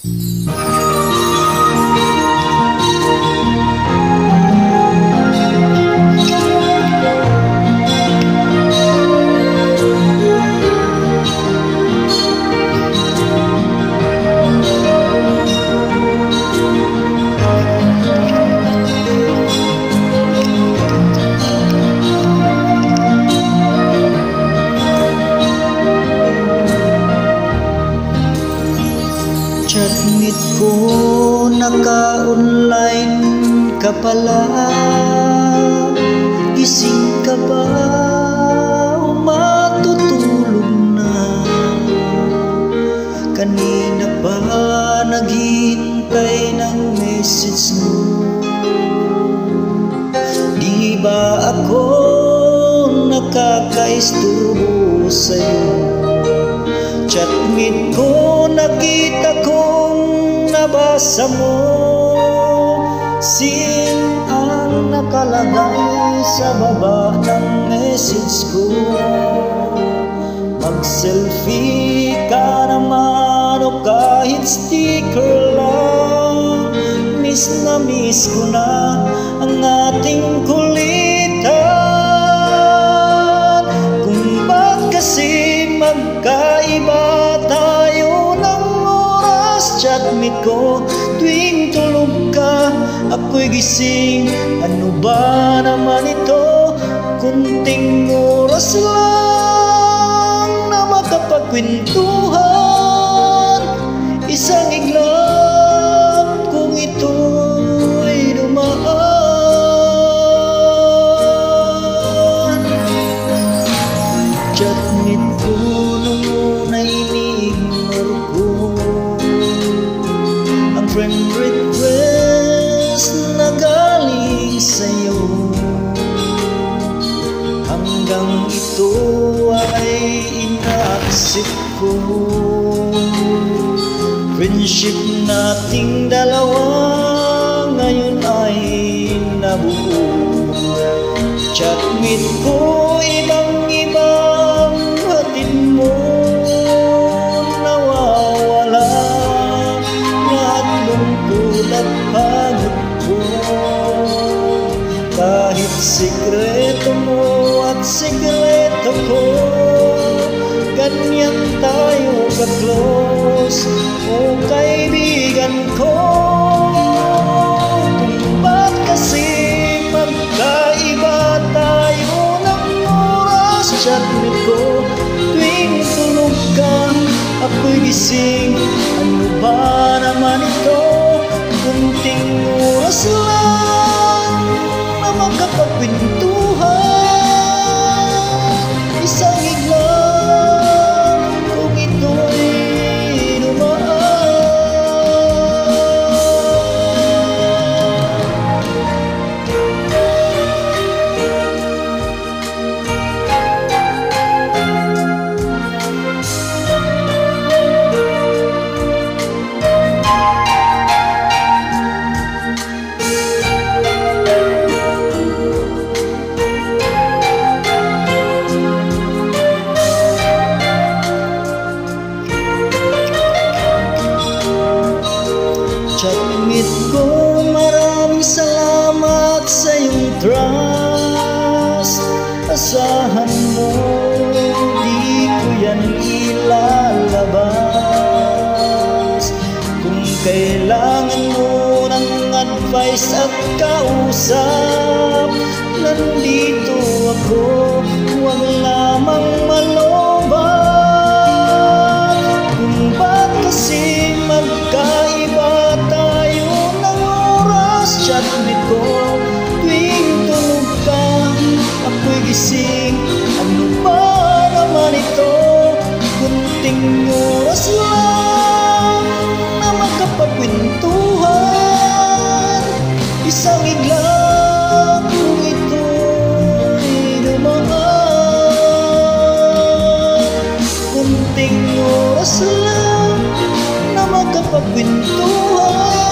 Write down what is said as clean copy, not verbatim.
Chatmit ko, naka-online ka pala. Gising ka ba o matutulog na? Kanina pa naghihintay ng message mo. Di ba ako nakakaisturbo sa'yo? Chatmit ko, nakita kong nabasa mo. Sin ang nakalagay sa baba ng message ko. Mag-selfie ka naman o kahit sticker lang. Miss na miss ko na ang ating kulitan. Kung ba't kasi magkaiba tayo ng oras? Chatmit ko tuwing tulog ka, ako'y gising. Ano ba naman ito? Kunting oras lang na makapagkwentuhan. Isang iglap kung ito'y dumaan. Chatmit ko nung una'y iniignore ko ang friend request na galing sa'yo. Hanggang ito ay ina-accept ko. Friendship nating dalawa ngayon ay nabuo. Chatmit ko, ibang-ibang hatid mo. Nawawala lahat lungkot at pagod ko. Kahit sikreto mo at sikreto ko, ganyan tayo ka-close, o kaibigan ko. Kung ba't kasi magkaiba tayo ng oras? Chatmit ko tuwing tulog ka, ako'y gising. Ano ba naman ito? Kunting oras lang na makapagkwentuhan. Isang iglap kung ito'y dumaan. Chatmit ko, maraming salamat sa iyong trust. Asahan mo, di ko yan ilalabas. Kung kailangan mo ng advice at kausap, nandito ako, huwag lamang malobat. Kung ba't kasi magkaiba tayo ng oras? Chatmit ko tuwing tulog ka, ako'y gising. Ano ba naman ito? Kunting oras lang na makapagkwentuhan. Isang iglap kung ito'y dumaan. Kunting oras lang na makapagkwentuhan.